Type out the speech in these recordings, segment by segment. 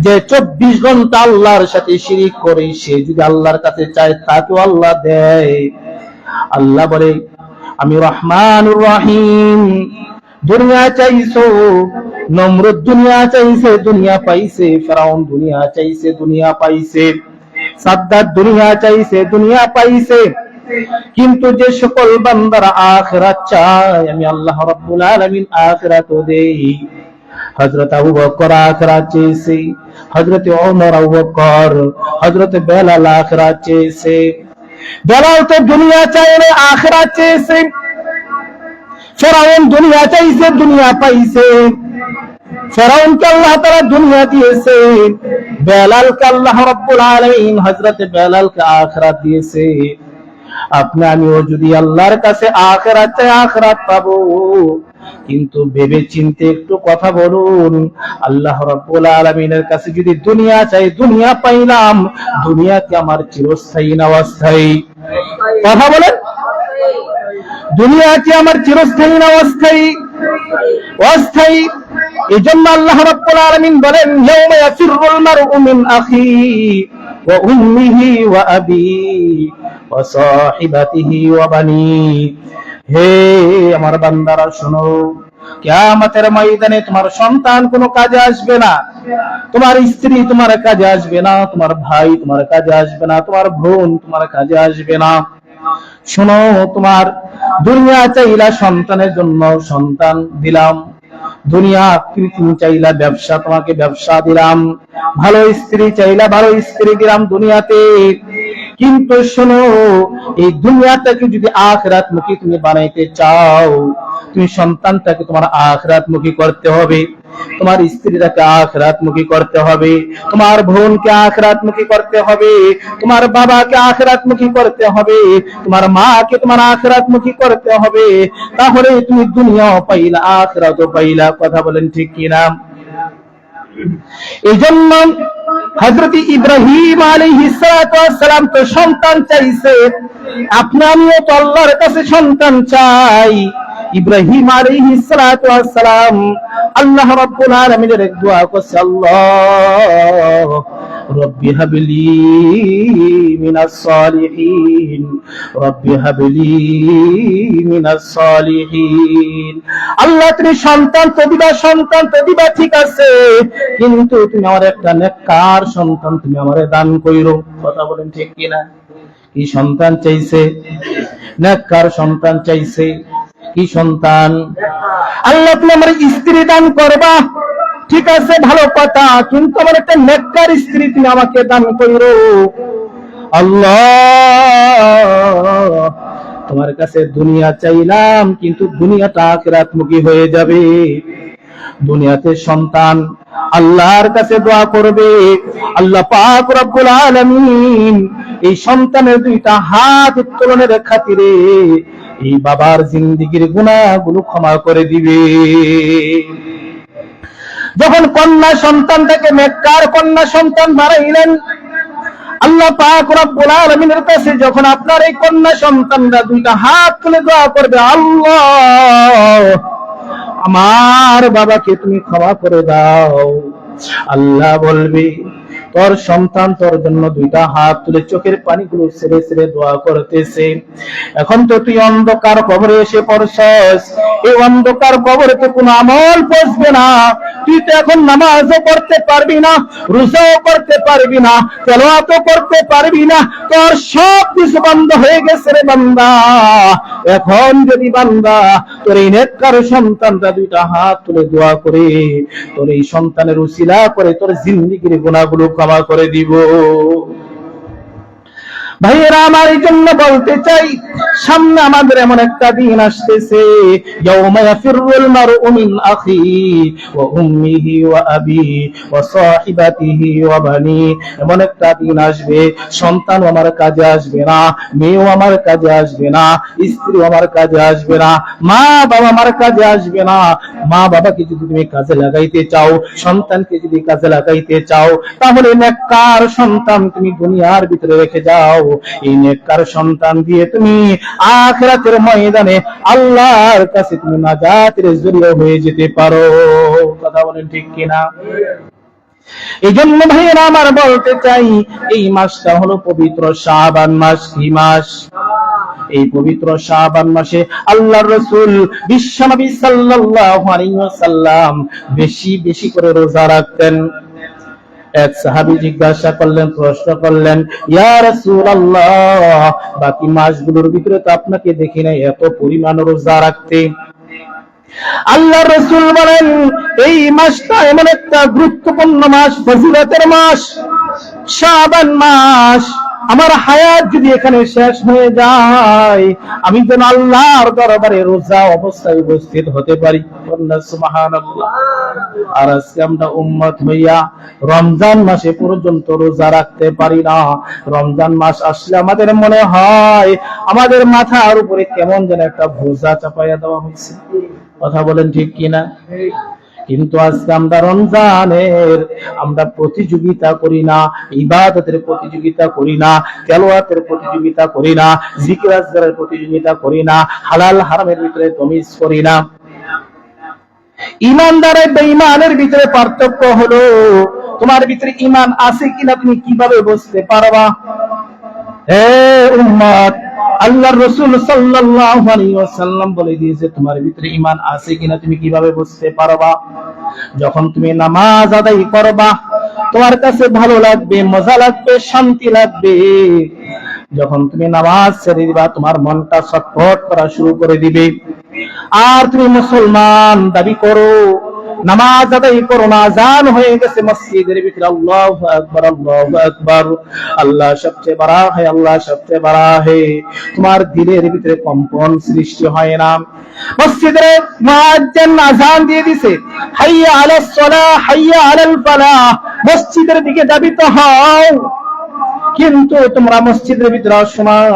যে 24 ঘন্টা আল্লাহর সাথে শিরিক করে সে যদি আল্লাহর কাছে চায় তাকেও আল্লাহ দেয়। আল্লাহ বলে আমি রহমানুর রহিম। দুনিয়া চাইছো, নমরুদ দুনিয়া চাইছে, দুনিয়া পাইছে। ফেরাউন দুনিয়া চাইছে, দুনিয়া পাইছে। সাদ্দাত দুনিয়া চাইছে, দুনিয়া পাইছে। কিন্তু যে সকল বান্দারা আখিরাত চায় আমি আল্লাহ রাব্বুল আলামিন আখিরাতও দেই। হযরত আবু বকর আখিরাত চেয়েছে, হযরত ওমর, আবু বকর, হযরত বেলাল আখিরাত চেয়েছে। বেলাল তো দুনিয়া চায় না, আখিরাত চেয়েছে। ফেরাউন দুনিয়া চাইছে, দুনিয়া পাইছে। ফেরাউনকে আল্লাহ তাআলা দুনিয়া দিয়েছে, বেলালকে আল্লাহ রাব্বুল আলামিন হযরত বেলালকে আখিরাত দিয়েছে। আপনি আমিও যদি আল্লাহর কাছে আখিরাত চাই আখিরাত পাবো। কিন্তু ভেবে চিন্তে একটু কথা বলুন, আল্লাহ রাব্বুল আলামিনের কাছে যদি দুনিয়া চাই দুনিয়া পাইলাম, দুনিয়া কি আমার চিরস্থায়ী না অস্থায়ী? কথা বলেন, দুনিয়া কি আমার চিরস্থায়ী না অস্থায়ী? অস্থায়ী। এজন্য আল্লাহ রাব্বুল আলামিন বলেন ইয়াউমা ইয়াফিরুল মারউ মিন আখিহি ওয়া উম্মিহি ওয়া আবিহি ওয়া সাহিবাতিহি ওয়া বানি। হে আমার বান্দারা শোনো, কিয়ামতের ময়দানে তোমার সন্তান কোনো কাজে আসবে না, তোমার স্ত্রী তোমার কাজে আসবে না, তোমার ভাই তোমার কাজে আসবে না, তোমার বোন তোমার কাজে আসবে না। শোনো, তোমার দুনিয়া চাইলা সন্তানের জন্য সন্তান দিলাম, দুনিয়া কৃত্রিম চাইলা ব্যবসা তোমাকে ব্যবসা দিলাম, ভালো স্ত্রী চাইলা ভালো স্ত্রী দিলাম দুনিয়াতে। কিন্তু শোনো, এই দুনিয়াটাকে যদি আখিরাত মুখী তুমি বানাইতে চাও, তুমি সন্তানটাকে তোমার আখিরাত মুখী করতে হবে, তোমার স্ত্রীটাকে আখিরাত মুখী করতে হবে, তোমার বোনকে আখিরাত মুখী করতে হবে, তোমার বাবাকে আখিরাত মুখী করতে হবে, তোমার মাকে তোমার আখিরাত মুখী করতে হবে। তাহলে তুমি দুনিয়াও পাইলা আখিরাতও পাইলা। কথা বলেন ঠিক কিনা? এই জন্য হযরত ইব্রাহিম আলাইহিস সালাম তো সন্তান চাইছে, আপনি আমিও তো আল্লাহর কাছে সন্তান চাই। ইব্রাহিম আলাইহিস সালাম আল্লাহ রাব্বুল আলামিনের দোয়া করছে, আল্লাহ রব্বি হাবলি মিনাস সালিহিন, রব্বি হাবলি মিনাস সালিহিন। আল্লাহ তুমি সন্তান তো দিবা, সন্তান তো দিবা ঠিক আছে, কিন্তু তুমি আমার একটা নেককার সন্তান তুমি আমারে দান কইরো। কথা বলেন ঠিক কিনা? কি সন্তান চাইছে? নেককার সন্তান চাইছে। কি সন্তান? আল্লাহ তুমি আমার স্ত্রী দান করবা, ঠিক আছে ভালো কথা, কিন্তু আমার একটা নেককার স্ত্রী তুমি আমাকে দান কইরো। আল্লাহ তোমার কাছে দুনিয়া চাইলাম, কিন্তু দুনিয়াটা আখিরাত মুখী হয়ে যাবে। দুনিয়াতে সন্তান আল্লাহর কাছে দোয়া করবে, আল্লাহ পাক রব্বুল আলামিন এই সন্তানের দুইটা হাত উত্তোলনের খাতিরে এই বাবার জিন্দেগীর গুনাহগুলো ক্ষমা করে দিবে। যখন কন্যা সন্তানটাকে নেককার কন্যা সন্তান বানাইলেন, আল্লাহ পাক রব্বুল আলামিনের কাছে যখন আপনার এই কন্যা সন্তানরা দুইটা হাত তুলে দোয়া করবে, আল্লাহ আমার বাবাকে তুমি ক্ষমা করে দাও, আল্লাহ বলবে তোর সন্তান তোর জন্য দুইটা হাত তুলে চোখের পানিগুলো ছেড়ে ছেড়ে দোয়া করতেছে। এখন তো তুই অন্ধকার কবরে এসে পড়ছস, এই অন্ধকার কবরে তো কোনো আমল পৌঁছবে না, তুই তো এখন নামাজও করতে পারবি না, রোজাও করতে পারবি না, তেলাওয়াতও করতে পারবি না, তোর সব কিছু বন্ধ হয়ে গেছে রে বান্দা। এখন যদি বান্দা তোর এই নেককার সন্তানরা দুইটা হাত তুলে দোয়া করে তোর এই সন্তানের উসিলা করে তোর জিন্দেগীর গুনাহগুলো ক্ষমা করে দিব। ভাইয়েরা আমার, এই জন্য বলতে চাই, সামনে আমাদের এমন একটা দিন আসতেছে, ইয়াউমা ইয়াফিরুল মারউ মিন আখিহি ওয়া উম্মিহি ওয়া আবিহি ওয়া সাহিবাতিহি ওয়া বানি। এমন একটা দিন আসবে সন্তান আমার কাজে আসবে না, মেয়েও আমার কাজে আসবে না, স্ত্রী আমার কাজে আসবে না, মা বাবা আমার কাজে আসবে না। মা বাবাকে যদি তুমি কাজে লাগাইতে চাও, সন্তানকে যদি কাজে লাগাইতে চাও, তাহলে নেককার সন্তান তুমি দুনিয়ার ভিতরে রেখে যাও। এই নেককার সন্তান দিয়ে তুমি আখিরাতের ময়দানে আল্লাহর কাছে তুমি নাজাতের জরিয়া হয়ে যেতে পারো। কথা বলেন ঠিক কিনা? এই জন্য ভাইয়েরা আমার বলতে চাই, এই মাসটা হলো পবিত্র শাবান মাস। কি মাস? এই পবিত্র শাবান মাসে আল্লাহর রাসূল বিশ্বনবী সাল্লাল্লাহু আলাইহি ওয়াসাল্লাম বেশি বেশি করে রোজা রাখতেন। এক সাহাবী জিজ্ঞাসা করলেন, প্রশ্ন করলেন, ইয়া রাসূলুল্লাহ, বাকি মাসগুলোর ভিতরে তো আপনাকে দেখি না এত পরিমাণ রোজা রাখতে। আল্লাহর রাসূল বলেন, এই মাসটা এমন একটা গুরুত্বপূর্ণ মাস, ফজিলতের মাস, শাবান মাস। আমার হায়াত যদি এখানে শেষ হয়ে যায়, আমি যেন আল্লাহর দরবারে রোজা অবস্থায় উপস্থিত হতে পারি। সুবহানাল্লাহ। আর আজকে আমরা উম্মত হইয়া রমজান মাসে পর্যন্ত রোজা রাখতে পারি না। রমজান মাস আসলে আমাদের মনে হয় আমাদের মাথার উপরে কেমন যেন একটা বোঝা চাপাইয়া দেওয়া হয়েছে। কথা বলেন ঠিক কিনা? কিন্তু আজকে আমরা রমজানের আমরা প্রতিযোগিতা করি না, ইবাদতের প্রতিযোগিতা করি না, তেলাওয়াতের প্রতিযোগিতা করি না, জিকির আজকারের প্রতিযোগিতা করি না, হালাল হারামের ভিতরে তমিজ করি না। ঈমানদার আর বেঈমানের ভিতরে পার্থক্য হলো, তোমার ভিতরে ঈমান আছে কিনা তুমি কিভাবে বুঝতে পারবা? হে উম্মত, আল্লাহর রাসূল সাল্লাল্লাহু আলাইহি ওয়াসাল্লাম বলে দিয়েছে, তোমার ভিতরে ঈমান আছে কিনা তুমি কিভাবে বুঝতে পারবা? যখন তুমি নামাজ আদায় করবা, তোমার কাছে ভালো লাগবে, মজা লাগবে, শান্তি লাগবে। যখন তুমি নামাজ ছেড়ে দিবা, তোমার মনটা ছটফট করা শুরু করে দিবে। আর তুমি মুসলমান দাবি করো, নামাজ আদায় করো না, আযান হয়ে গেছে মসজিদের ভিতরে, আল্লাহু আকবার, আল্লাহু আকবার, আল্লাহ সবচেয়ে বড় হয়, আল্লাহ সবচেয়ে বড় হয়, তোমার দিলের ভিতরে কম্পন সৃষ্টি হয় না। মসজিদে মুয়াজ্জিন আযান দিয়ে দিছে, হাইয়া আলাস সালাহ, হাইয়া আলাল ফালাহ, মসজিদের দিকে ধাবিত হও। কিন্তু তোমরা মসজিদের ভিতরে সময়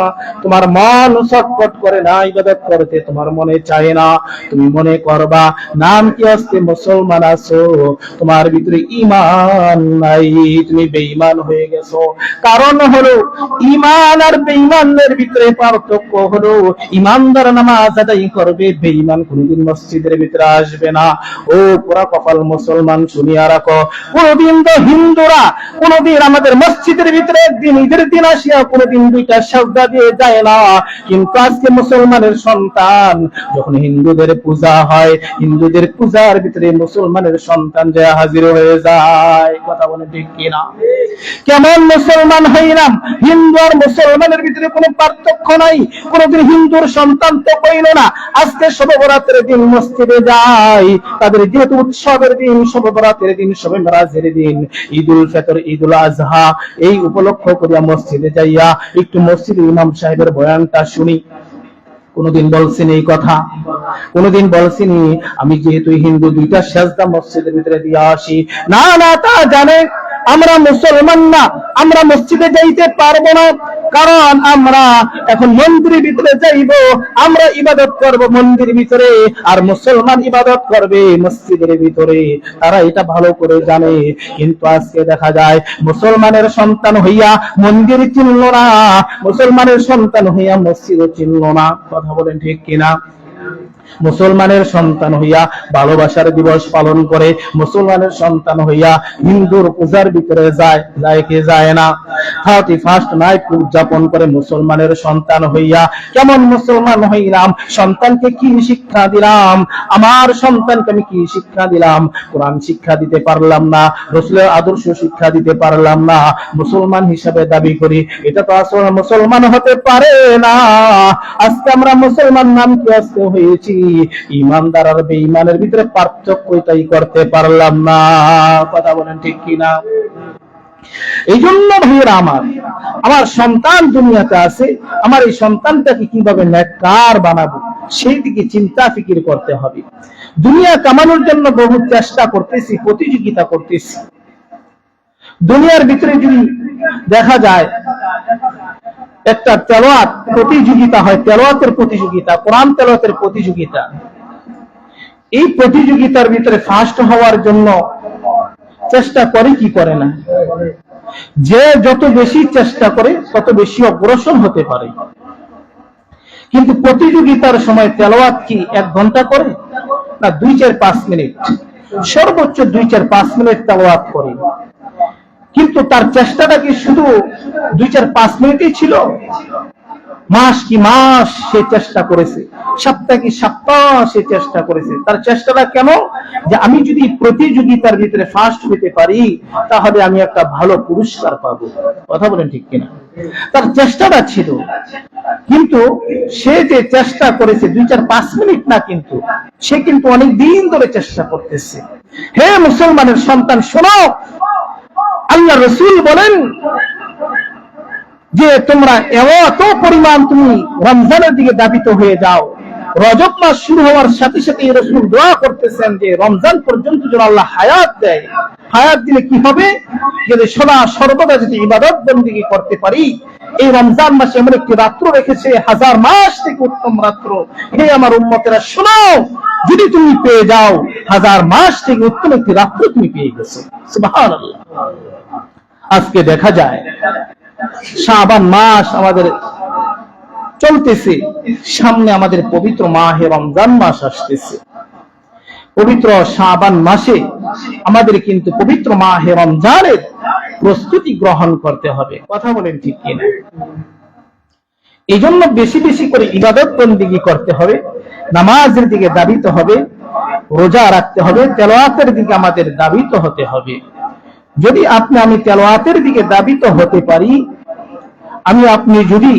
তোমার মন ছটফট করে না, ইবাদত করতে তোমার মনে চায় না। তুমি মনে করবা নাম কি আজকে মুসলমান আছো, তোমার ভিতরে ঈমান নাই, তুমি বেঈমান হয়ে গেছো। কারণ হলো ঈমান আর বেঈমানের ভিতরে পার্থক্য হলো, ঈমানদার নামাজ আদায় করবে, বেঈমান কোনদিন মসজিদের ভিতরে আসবে না। ও পুরা কপাল মুসলমান, শুনিয়া রাখো, কোনদিন তো হিন্দুরা কোনদিন আমাদের মসজিদের ভিতরে ঈদের দিন আসিয়া কোনদিন দুইটা সাজদা দিয়ে যায় না। কিন্তু আজকে মুসলমানের সন্তান, যখন হিন্দুদের পূজা হয়, হিন্দুদের পূজার ভিতরে মুসলমানের সন্তান যায় হাজির হয়ে যায়। কথা বলে ঠিক কিনা? কেমন মুসলমান হইলাম? হিন্দু আর মুসলমানের ভিতরে কোনো পার্থক্য নাই। কোনদিন হিন্দুর সন্তান তো কইল না আজকে শবে বরাতের দিন মসজিদে যায়, তাদের যেহেতু উৎসবের দিন, শবে বরাতের দিন, শবে মেরাজের দিন, ঈদুল ফিতর, ঈদুল আজহা, এই উপলক্ষ করিয়া মসজিদে যাইয়া একটু মসজিদে ইমাম সাহেবের বয়ানটা শুনি। কোনদিন বলছেন এই কথা? কোনদিন বলছেন আমি যেহেতু হিন্দু দুইটা সাজদা মসজিদের ভিতরে দিয়ে আসি? না না, তা জানে আমরা মুসলমান না, আমরা মসজিদে যাইতে পারবো না, কারণ আমরা এখন মন্দিরের ভিতরে যাইব, আমরা ইবাদত করব মন্দিরের ভিতরে, আর মুসলমান ইবাদত করবে মসজিদের ভিতরে। তারা এটা ভালো করে জানে। কিন্তু আজকে দেখা যায় মুসলমানের সন্তান হইয়া মন্দির চিনল না, মুসলমানের সন্তান হইয়া মসজিদও চিনল না। কথা বলেন ঠিক কিনা? মুসলমানের সন্তান হইয়া ভালোবাসার দিবস পালন করে, মুসলমানের সন্তান হইয়া হিন্দুর পূজার ভিতরে যায়, যায় কি যায় না? 31st নাইট উদযাপন করে মুসলমানের সন্তান হইয়া। কেমন মুসলমান হইলাম? সন্তানকে কি শিক্ষা দিলাম? আমার সন্তানকে আমি কি শিক্ষা দিলাম? কোরআন শিক্ষা দিতে পারলাম না, রাসূলের আদর্শ শিক্ষা দিতে পারলাম না। মুসলমান হিসাবে দাবি করি, এটা তো আসলে মুসলমান হতে পারে না। আজকে আমরা মুসলমান নাম কি আজকে হয়েছি, ঈমানদার আর বেঈমানের ভিতরে পার্থক্য এটাই করতে পারলাম না। কথা বলেন ঠিক কিনা? এই জন্য ভাইয়েরা আমার সন্তান দুনিয়াতে আছে, আমার এই সন্তানটাকে কিভাবে নেককার বানাবো সেই দিকে চিন্তা ফিকির করতে হবে। দুনিয়া কামানোর জন্য বহু চেষ্টা করতেছি, প্রতিযোগিতা করতেছি। দুনিয়ার ভিতরে যদি দেখা যায় একটা তেলাওয়াত প্রতিযোগিতা হয়, তেলাওয়াতের প্রতিযোগিতা, কোরআন তেলাওয়াতের প্রতিযোগিতা, এই প্রতিযোগিতার ভিতরে ফার্স্ট হওয়ার জন্য চেষ্টা করে কি করে না? যে যত বেশি চেষ্টা করে তত বেশি অগ্রসর হতে পারে। কিন্তু প্রতিযোগিতার সময় তেলাওয়াত কি 1 ঘন্টা করে না 2-4-5 মিনিট, সর্বোচ্চ 2-4-5 মিনিট তেলাওয়াত করে। কিন্তু তার চেষ্টাটা কি শুধু 2-4-5 মিনিটই ছিল? মাস কি মাস সে চেষ্টা করেছে, সপ্তাহ কি সপ্তাহ সে চেষ্টা করেছে। তার চেষ্টাটা কেন? যে আমি যদি প্রতিযোগিতার ভিতরে ফার্স্ট হতে পারি তাহলে আমি একটা ভালো পুরস্কার পাবো। কথা বলেন ঠিক কিনা? তার চেষ্টাটা ছিল, কিন্তু সে যে চেষ্টা করেছে 2-4-5 মিনিট না, কিন্তু সে কিন্তু অনেক দিন ধরে চেষ্টা করতেছে। হে মুসলমানের সন্তান, শোনো, আল্লাহ রাসূল বলেন যে তোমরা এত পরিমাণ তুমি রমজানের দিকে ধাবিত হয়ে যাও। রজব মাস শুরু হওয়ার সাথে সাথে রাসূল দোয়া করতেছেন যে রমজান পর্যন্ত যেন আল্লাহ হায়াত দেয়। হায়াত দিলে কি হবে? যে সদা সর্বদা যদি ইবাদত বন্দেগী করতে পারি। এই রমজান মাসে এমন একটি রাত্র রেখেছে 1000 মাস থেকে উত্তম রাত্র। হে আমার উম্মতেরা, শোনো, যদি তুমি পেয়ে যাও 1000 মাস থেকে উত্তম একটি রাত্র তুমি পেয়ে গেছো। সুবহানাল্লাহ। আজকে দেখা যায় শাবান মাস আমাদের চলতেছে, সামনে আমাদের পবিত্র মাহে রমজান মাস আসতেছে। পবিত্র শাবান মাসে আমাদের কিন্তু পবিত্র মাহে রমজানের প্রস্তুতি গ্রহণ করতে হবে। কথা বলেন ঠিক কিনা? এই জন্য বেশি বেশি করে ইবাদত বন্দেগী করতে হবে, নামাজের দিকে ধাবিত হবে, রোজা রাখতে হবে, তেলাওয়াতের দিকে আমাদের ধাবিত হতে হবে। যদি আমি তেলাওয়াতের দিকে ধাবিত হতে পারি, আপনি যদি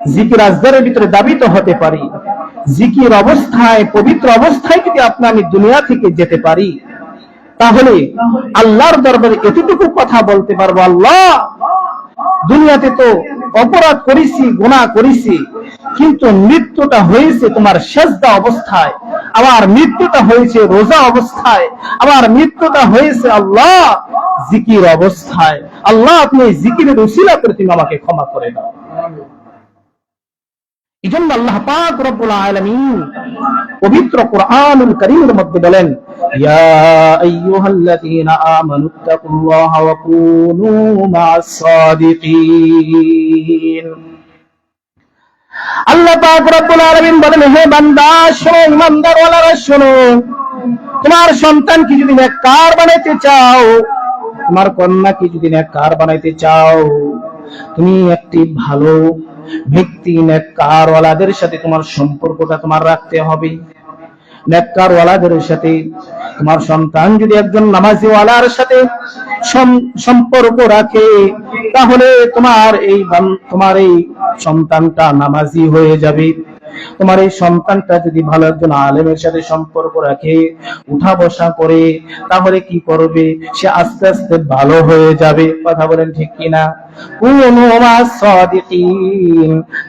জিকির আজকারের ভিতরে ধাবিত হতে পারি, জিকির অবস্থায়, পবিত্র অবস্থায় যদি আমি দুনিয়া থেকে যেতে পারি, তাহলে আল্লাহর দরবারে এতটুকু কথা বলতে পারবো, আল্লাহ, দুনিয়াতে তো অপরাধ করেছি, গুনাহ করেছি, কিন্তু মৃত্যুটা হয়েছে তোমার সেজদা অবস্থায়, আমার মৃত্যুটা হয়েছে রোজা অবস্থায়, আমার মৃত্যুটা হয়েছে আল্লাহ জিকির অবস্থায়। আল্লাহ, আপনি জিকিরের উসিলা করে তুমি আমাকে ক্ষমা করে দাও। এজন্য আল্লাহ পাক রব্বুল আলামিন পবিত্র কোরআনুল কারীমের মধ্যে বলেন, ইয়া আইয়ুহাল্লাযীনা আমানুত্তাকুল্লাহা ওয়া কুনু মা'আস সাদিকিন। আল্লাহ পাক রব্বুল আলামিন বলেন, হে বান্দা শোনো, ইমানদারওয়ালারা শোনো, তোমার সন্তানকে যদি নেককার বানাইতে চাও, তোমার কন্যাকে যদি নেককার বানাইতে চাও, তুমি একটি ভালো ব্যক্তি, নেককারওয়ালাদের সাথে তোমার সম্পর্কটা তোমার রাখতে হবে। নেককারওয়ালাদের সাথে তোমার সন্তান যদি একজন নামাজিওয়ালার সাথে সম্পর্ক রাখে, তাহলে তোমার এই সন্তানটা নামাজি হয়ে যাবে। তোমার এই সন্তানটা যদি ভালো একজন আলেমের সাথে সম্পর্ক রাখে, উঠা বসা করে, তাহলে কি করবে? সে আস্তে আস্তে ভালো হয়ে যাবে। কথা বলেন ঠিক কিনা?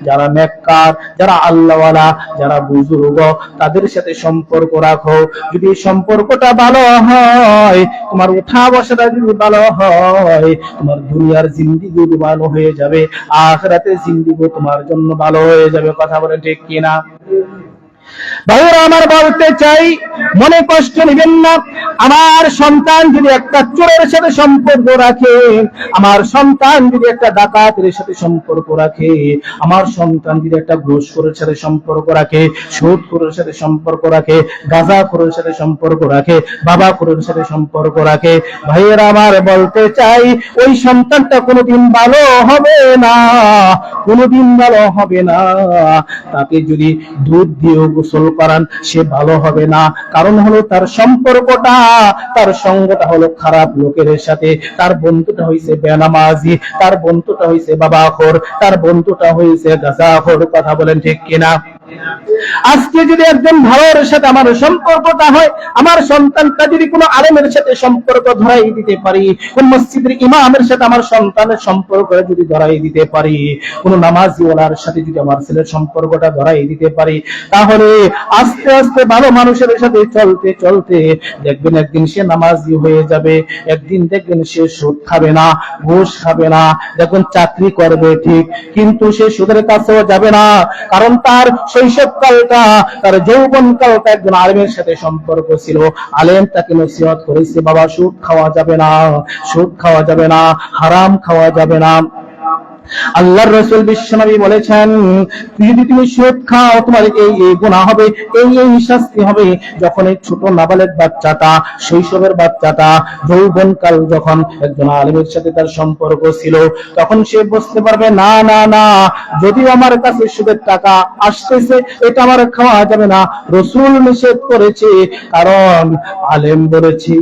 যারা নেককার, যারা আল্লাহওয়ালা, যারা বুজুর্গ, তাদের সাথে সম্পর্ক রাখো। যদি সম্পর্কটা ভালো হয়, তোমার উঠা বসাটা যদি ভালো হয়, তোমার দুনিয়ার জিন্দেগি ভালো হয়ে যাবে, আখিরাতের জিন্দেগি তোমার জন্য ভালো হয়ে যাবে। কথা বলেন ঠিক কিনা? ভাইরা আমার, বলতে চাই, মনে কষ্ট নেবেন না। আমার সন্তান যদি একটা চোরের সাথে সম্পর্ক রাখে, আমার সন্তান যদি একটা ডাকাতের সাথে সম্পর্ক রাখে, আমার সন্তান যদি একটা ঘুষখোরের সাথে সম্পর্ক রাখে, সুদখোরের সাথে সম্পর্ক রাখে, গাঁজাখোরের সাথে সম্পর্ক রাখে, বাবাখোরের সাথে সম্পর্ক রাখে, ভাইয়েরা আমার, বলতে চাই, ওই সন্তানটা কোনোদিন ভালো হবে না, কোনোদিন ভালো হবে না। তাকে যদি দুধ দিয়ে গোসল করান, সে ভালো হবে না। কারণ হলো তার সম্পর্কটা, তার সঙ্গটা হলো খারাপ লোকের সাথে। তার বন্ধুটা হইছে বেনামাজি, তার বন্ধুটা হইছে বাবাখোর, তার বন্ধুটা হইছে গাঁজাখোর। কথা বলেন ঠিক কিনা? আজকে যদি একজন ভালোর সাথে আমার সম্পর্কটা হয়, আমার সন্তানটা যদি কোনো আলেমের সাথে সম্পর্ক ধরাই দিতে পারি, কোন মসজিদের ইমামের সাথে আমার সন্তানের সম্পর্ক যদি ধরাই দিতে পারি, কোন নামাজিওয়ালার সাথে যদি আমার ছেলের সম্পর্কটা ধরাই দিতে পারি, তাহলে আস্তে আস্তে ভালো মানুষের সাথে চলতে চলতে দেখবেন একদিন সে নামাজি হয়ে যাবে, একদিন দেখবেন সে সুদ খাবে না, ঘুষ খাবে না, দেখবেন চাকরি করবে ঠিক, কিন্তু সে সুদের কাছেও যাবে না। কারণ তার শৈশবকালটা, তার যৌবনকালটা একজন আলেমের সাথে সম্পর্ক ছিল। আলেম তাকে নসিহত করেছে, বাবা সুদ খাওয়া যাবে না, সুদ খাওয়া যাবে না, হারাম খাওয়া যাবে না। আল্লাহর রাসূল বিশ্বনবী বলেছেন, যদি তুমি সুদ খাও তোমার এই এই গুনাহ হবে, এই এই শাস্তি হবে। যখন এই ছোট নাবালেগ বাচ্চাটা, শৈশবের বাচ্চাটা যৌবনকাল যখন একজন আলেমের সাথে তার সম্পর্ক ছিল, তখন সে বুঝতে পারবে না না না, যদিও আমার কাছে সুদের টাকা আসতেছে, এটা আমার খাওয়া যাবে না, রাসূল নিষেধ করেছে, কারণ আলেম বলেছে,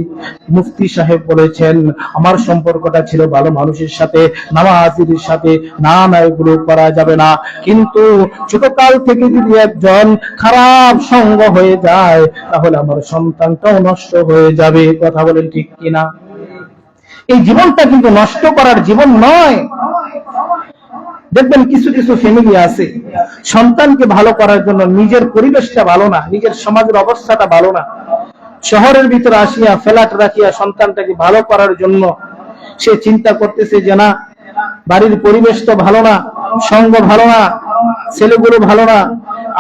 মুফতি সাহেব বলেছেন, আমার সম্পর্কটা ছিল ভালো মানুষের সাথে, নামাজীদের সাথে, না না এগুলো করা যাবে না। কিন্তু ছোটকাল থেকে যদি একজন খারাপ সঙ্গ হয়ে যায়, তাহলে আমার সন্তানটাও নষ্ট হয়ে যাবে। কথা বলেন ঠিক কিনা? এই জীবনটা কিন্তু নষ্ট করার জীবন নয়। দেখবেন কিছু কিছু ফ্যামিলি আছে, সন্তানকে ভালো করার জন্য নিজের পরিবেশটা ভালো না, নিজের সমাজের অবস্থাটা ভালো না, শহরের ভিতরে আসিয়া ফ্ল্যাট রাখিয়া সন্তানটাকে ভালো করার জন্য সে চিন্তা করতেছে যে না, বাড়ির পরিবেশ তো ভালো না, সঙ্গ ভালো না, ছেলেগুলো ভালো না,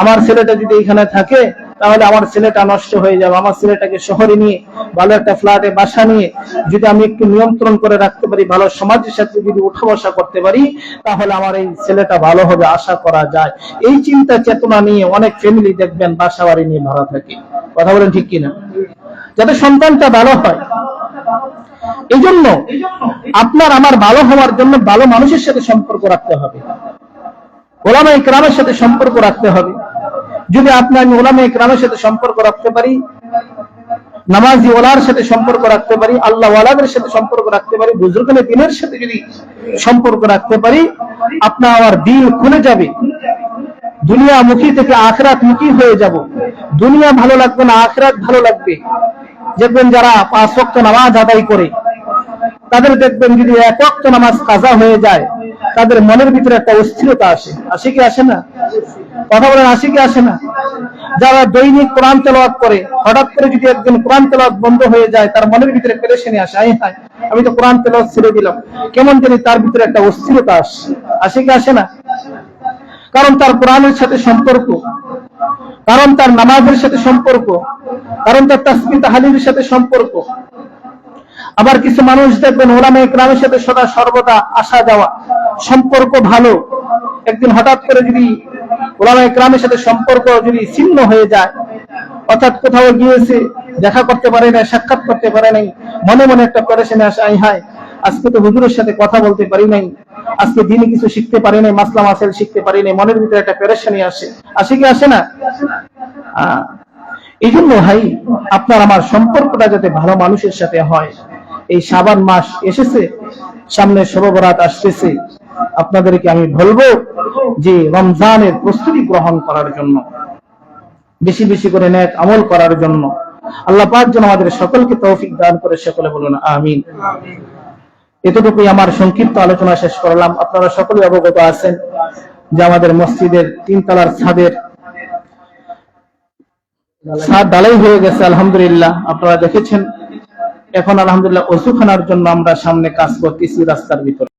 আমার ছেলেটা যদি এখানে থাকে তাহলে আমার ছেলেটা নষ্ট হয়ে যাবে, আমার ছেলেটাকে শহরে নিয়ে ভালো একটা ফ্ল্যাটে বাসা নিয়ে যদি আমি একটু নিয়ন্ত্রণ করে রাখতে পারি, ভালো সমাজের সাথে যদি উঠা বসা করতে পারি, তাহলে আমার এই ছেলেটা ভালো হবে আশা করা যায়। এই চিন্তা চেতনা নিয়ে অনেক ফ্যামিলি দেখবেন বাসা বাড়ি নিয়ে ভাড়া থাকে। কথা বলেন ঠিক কিনা? যাতে সন্তানটা ভালো হয়। এই জন্য আপনার আমার ভালো হওয়ার জন্য ভালো মানুষের সাথে সম্পর্ক রাখতে হবে, ওলামা ইকরামের সাথে সম্পর্ক রাখতে হবে। যদি আপনি আমি ওলামা ইকরামের সাথে সম্পর্ক রাখতে পারি, নামাজি ওলার সাথে সম্পর্ক রাখতে পারি, আল্লাহ ওয়ালাদের সাথে সম্পর্ক রাখতে পারি, বুজুর্গানে দিনের সাথে যদি সম্পর্ক রাখতে পারি, আপনার আমার দিল খুলে যাবে, দুনিয়া মুখী থেকে আখিরাত মুখী হয়ে যাব। দুনিয়া ভালো লাগবে না, আখিরাত ভালো লাগবে। দেখবেন যারা 5 ওয়াক্ত নামাজ আদায় করে, তাদের দেখবেন যদি 1 ওয়াক্ত নামাজ কাজা হয়ে যায়, তাদের মনের ভিতরে একটা অস্থিরতা আসে। আসে কি আসে না? কথা বলেন, আসে কি আসে না? যারা দৈনিক কোরআন তেলাওয়াত করে, হঠাৎ করে যদি একদিন কোরআন তেলাওয়াত বন্ধ হয়ে যায়, তার মনের ভিতরে পেরেশানি আসে, হায় আমি তো কোরআন তেলাওয়াত ছেড়ে দিলাম, কেমন জানি তার ভিতরে একটা অস্থিরতা আসে। আসে কি আসে না? কারণ তার কোরআনের সাথে সম্পর্ক, কারণ তার নামাজের সাথে সম্পর্ক, কারণ তার তাসবিহ তাহলিলের সাথে সম্পর্ক। আবার কিছু মানুষ দেখবেন ওলামা ইকরামের সাথে সদা সর্বদা আসা যাওয়া, সম্পর্ক ভালো, একদিন হঠাৎ করে যদি ওলামা ইকরামের সাথে সম্পর্ক যদি ছিন্ন হয়ে যায়, অর্থাৎ কোথাও গিয়েছে, দেখা করতে পারে না, সাক্ষাৎ করতে পারে নাই, মনে মনে একটা পেরেশানি আসে, হায় আজকে তো হুজুরের সাথে কথা বলতে পারি নাই, আজকে দিনে কিছু শিখতে পারি নাই, মাসলা মাসাইল শিখতে পারি নাই, মনের ভিতরে একটা পেরেশানি আসে। আসে কি আসে না? এই জন্য ভাই, আপনার আমার সম্পর্কটা যাতে ভালো মানুষের সাথে হয়। এই শাবান মাস এসেছে, সামনে শবে বরাত আসতেছে, আপনাদেরকে আমি বলবো যে রমজানের প্রস্তুতি গ্রহণ করার জন্য, বেশি বেশি করে নেক আমল করার জন্য আল্লাহ পাক যেন আমাদের সকলকে তৌফিক দান করে। সকলে বলুন আমিন। এতটুকুই আমার সংক্ষিপ্ত আলোচনা শেষ করলাম। আপনারা সকলেই অবগত আছেন যে আমাদের মসজিদের 3 তলার ছাদের ছাদ ঢালাই হয়ে গেছে, আলহামদুলিল্লাহ। আপনারা দেখেছেন। এখন আলহামদুলিল্লাহ ওযুখানার জন্য আমরা সামনে কাজ করতেছি রাস্তার ভিতরে।